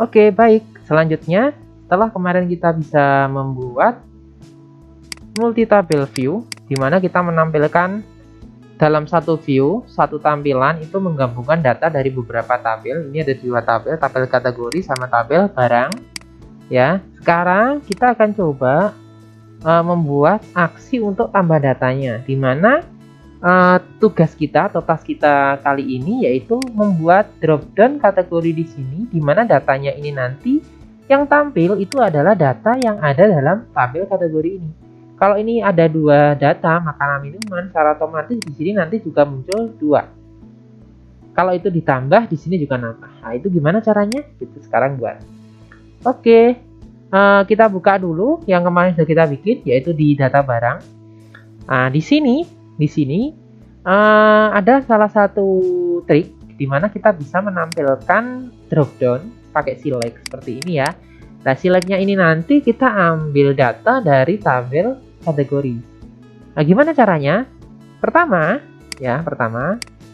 Oke, baik. Selanjutnya, setelah kemarin kita bisa membuat multi tabel view, di mana kita menampilkan dalam satu view, satu tampilan itu menggabungkan data dari beberapa tabel. Ini ada 2 tabel, tabel kategori sama tabel barang. Ya, sekarang kita akan coba membuat aksi untuk tambah datanya, di mana tugas kita atau task kita kali ini yaitu membuat dropdown kategori di sini, di mana datanya ini nanti yang tampil itu adalah data yang ada dalam tabel kategori ini. Kalau ini ada 2 data makanan minuman, secara otomatis di sini nanti juga muncul 2. Kalau itu ditambah di sini juga nambah. Nah, itu gimana caranya? Kita sekarang buat. Oke. Kita buka dulu yang kemarin sudah kita bikin, yaitu di data barang. Nah, di sini ada salah satu trik di mana kita bisa menampilkan dropdown pakai select seperti ini ya. Nah, selectnya ini nanti kita ambil data dari tabel kategori. Nah, gimana caranya? Pertama,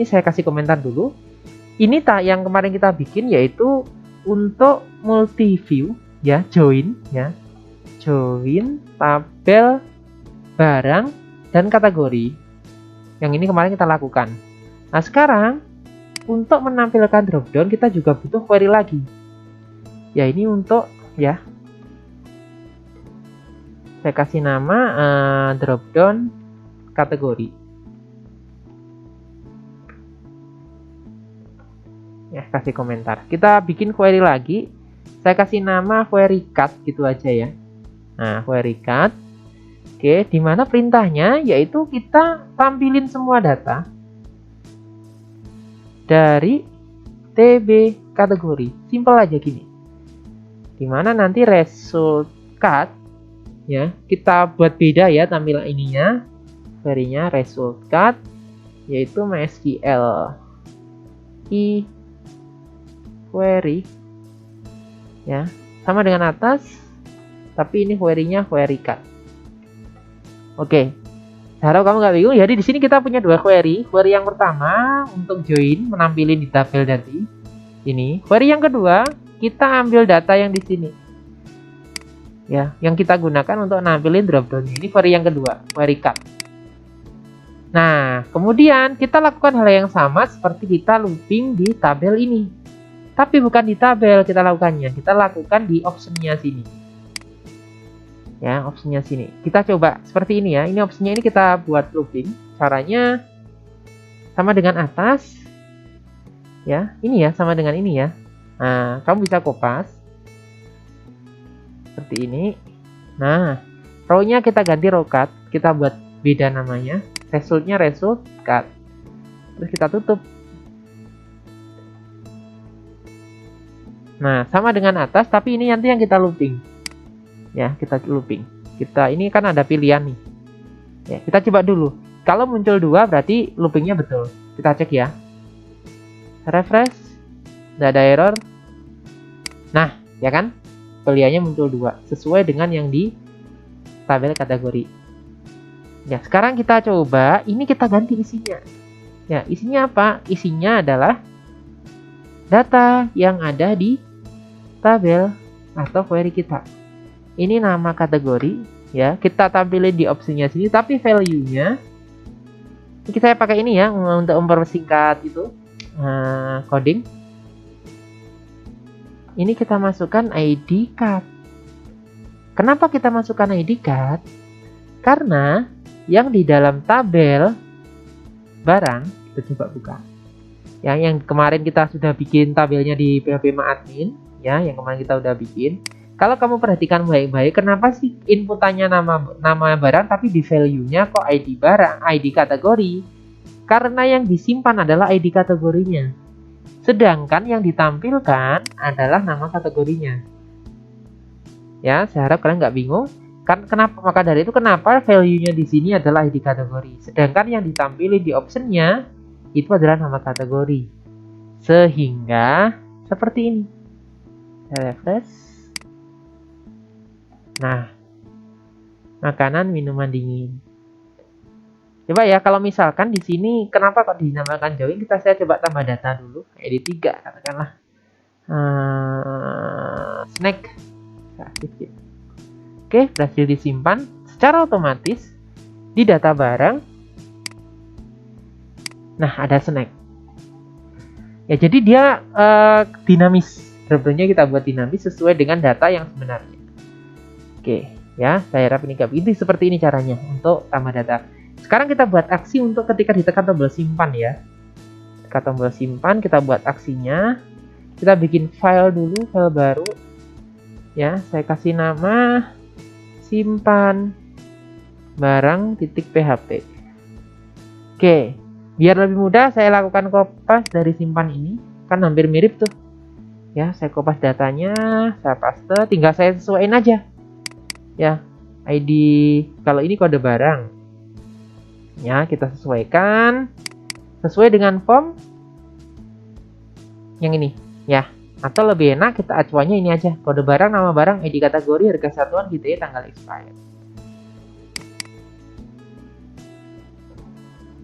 ini saya kasih komentar dulu. Ini yang kemarin kita bikin yaitu untuk multi view. Ya, join tabel barang dan kategori. Yang ini kemarin kita lakukan. Nah, sekarang untuk menampilkan dropdown kita juga butuh query lagi. Ya, ini untuk saya kasih nama dropdown kategori. Ya, kasih komentar. Kita bikin query lagi. Saya kasih nama query cut gitu aja ya. Nah, query cut. Oke, dimana perintahnya yaitu kita tampilin semua data dari TB kategori. Simple aja gini. Dimana nanti result cut ya, kita buat beda ya tampilan ininya. Query-nya result cut yaitu MySQL query ya, sama dengan atas, tapi ini query-nya query cut. Oke, harap kamu nggak bingung. Jadi di sini kita punya 2 query. Query yang pertama untuk join, menampilkan di tabel tadi. Ini. Query yang kedua, kita ambil data yang di sini. Ya, yang kita gunakan untuk nampilin dropdown. Ini query yang kedua, query cut. Nah, kemudian kita lakukan hal yang sama seperti kita looping di tabel ini. Tapi bukan di tabel kita lakukannya, kita lakukan di optionnya sini. Ya, optionnya sini. Kita coba seperti ini ya. Ini optionnya ini kita buat looping. Caranya sama dengan atas. Ya, ini ya, sama dengan ini ya. Nah, kamu bisa kopas. Seperti ini. Nah, row-nya kita ganti row cut. Kita buat beda namanya. Resultnya result cut. Terus kita tutup. Nah, sama dengan atas, tapi ini nanti yang kita looping. Ya, kita looping. Kita ini kan ada pilihan nih. Ya, kita coba dulu. Kalau muncul 2 berarti loopingnya betul. Kita cek ya. Refresh. Nggak ada error. Nah, ya kan? Pilihannya muncul 2 sesuai dengan yang di tabel kategori. Ya, sekarang kita coba. Ini kita ganti isinya. Ya, isinya apa? Isinya adalah data yang ada di tabel atau query kita. Ini nama kategori ya, kita tampilin di opsinya sini, tapi value-nya ini saya pakai ini ya untuk mempersingkat itu coding. Ini kita masukkan ID card. Kenapa kita masukkan ID card? Karena yang di dalam tabel barang, kita coba buka. Yang kemarin kita sudah bikin tabelnya di phpMyAdmin ya, yang kemarin kita udah bikin. Kalau kamu perhatikan baik-baik, kenapa sih inputannya nama barang tapi di value-nya kok ID barang, ID kategori? Karena yang disimpan adalah ID kategorinya. Sedangkan yang ditampilkan adalah nama kategorinya. Ya, saya harap kalian nggak bingung. Kenapa? Maka dari itu kenapa value-nya di sini adalah ID kategori. Sedangkan yang ditampilkan di option-nya itu adalah nama kategori. Sehingga seperti ini. Saya refresh. Nah, makanan minuman dingin. Coba ya, kalau misalkan di sini kenapa kok dinamakan join? Saya coba tambah data dulu. Kayak di 3 katakanlah. snack. Oke, berhasil disimpan secara otomatis di data barang. Nah, ada snack. Ya, jadi dia dinamis. Sebetulnya kita buat dinamis sesuai dengan data yang sebenarnya. Oke, ya, saya harap ini seperti ini caranya untuk tambah data. Sekarang kita buat aksi untuk ketika ditekan tombol simpan ya. Tekan tombol simpan, kita buat aksinya. Kita bikin file dulu, file baru. Ya, saya kasih nama simpan barang.php. Oke, biar lebih mudah saya lakukan kopas dari simpan ini, kan hampir mirip tuh. Ya, saya kopas datanya, saya paste, tinggal saya sesuaiin aja. Ya, ID kalau ini kode barang. Ya, kita sesuaikan sesuai dengan form yang ini, ya. Atau lebih enak kita acuannya ini aja, kode barang, nama barang, ID kategori, harga satuan, gitu ya, tanggal expired.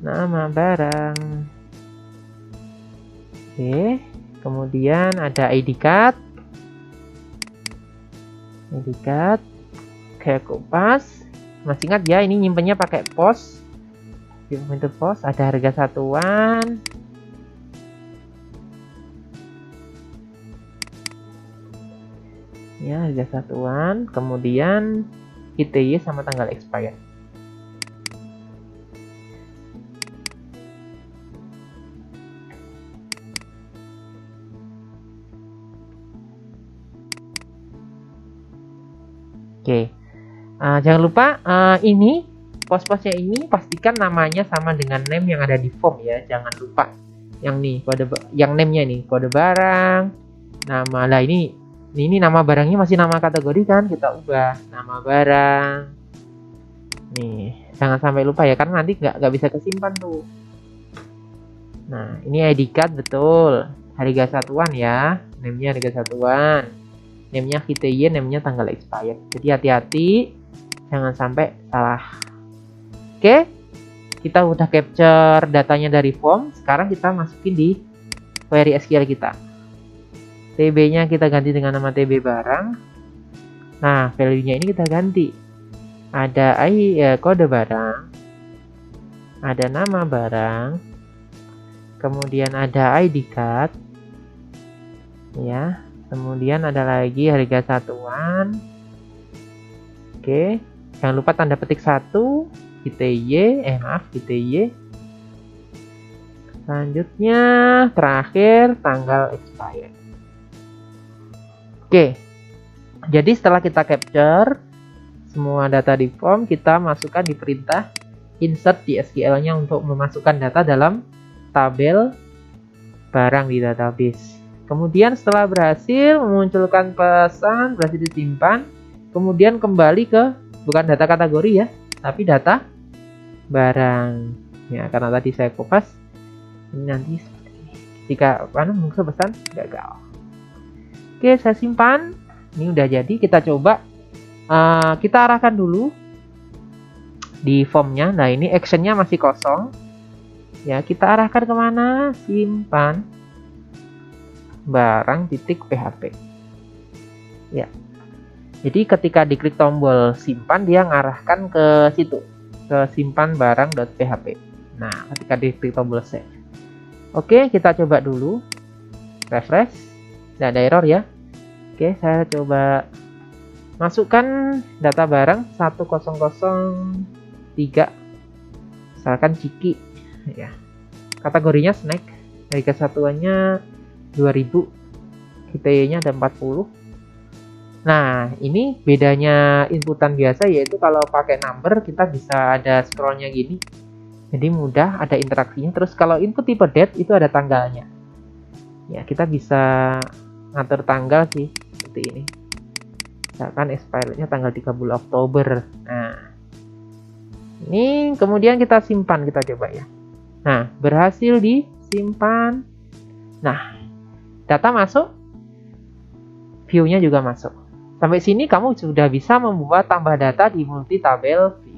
Nama barang. Oke, kemudian ada ID card. ID card. Oke, kopas. Masih ingat ya, ini nyimpennya pakai pos. Pintu pos, ada harga satuan. Ya, harga satuan, kemudian ITY sama tanggal expired. Oke, jangan lupa ini pos-posnya ini pastikan namanya sama dengan name yang ada di form ya, jangan lupa yang nih kode yang name-nya nih kode barang, nama. Lah ini nama barangnya masih nama kategori kan, kita ubah nama barang. Nih, jangan sampai lupa ya, karena nanti nggak bisa kesimpan tuh. Nah, ini ID card betul, harga satuan ya, name-nya harga satuan, name-nya KTY, name-nya tanggal expired. Jadi hati-hati, jangan sampai salah. Oke, kita udah capture datanya dari form. Sekarang kita masukin di query SQL kita. TB-nya kita ganti dengan nama TB barang. Nah, value-nya ini kita ganti. Ada kode barang, ada nama barang, kemudian ada ID card, ya. Kemudian ada lagi harga satuan. Oke, jangan lupa tanda petik 1, GTY, GTY. Selanjutnya, terakhir tanggal expired. Oke, jadi setelah kita capture semua data di form, kita masukkan di perintah insert di SQL-nya untuk memasukkan data dalam tabel barang di database. Kemudian setelah berhasil memunculkan pesan, berhasil disimpan, kemudian kembali ke bukan data kategori ya, tapi data barang. Ya, karena tadi saya kopas, ini nanti jika muncul pesan gagal. Oke, saya simpan. Ini udah jadi, kita coba. Kita arahkan dulu di formnya. Nah, ini actionnya masih kosong. Ya, kita arahkan kemana? Simpan barang.php. Ya. Jadi ketika diklik tombol simpan, dia ngarahkan ke situ, ke simpan barang.php. Nah, ketika diklik tombol save. Oke, kita coba dulu. Refresh. Tidak ada error ya. Oke, saya coba masukkan data barang 1003, misalkan Ciki ya. Kategorinya snack, harga satuannya 2000, ITY-nya ada 40. Nah, ini bedanya inputan biasa, yaitu kalau pakai number kita bisa ada scrollnya gini, jadi mudah, ada interaksinya. Terus kalau input tipe date itu ada tanggalnya ya, kita bisa ngatur tanggal sih seperti ini. Misalkan expirednya tanggal 30 Oktober. Nah, ini kemudian kita simpan, kita coba ya. Nah, berhasil disimpan. Nah, data masuk, view-nya juga masuk. Sampai sini kamu sudah bisa membuat tambah data di multi tabel view.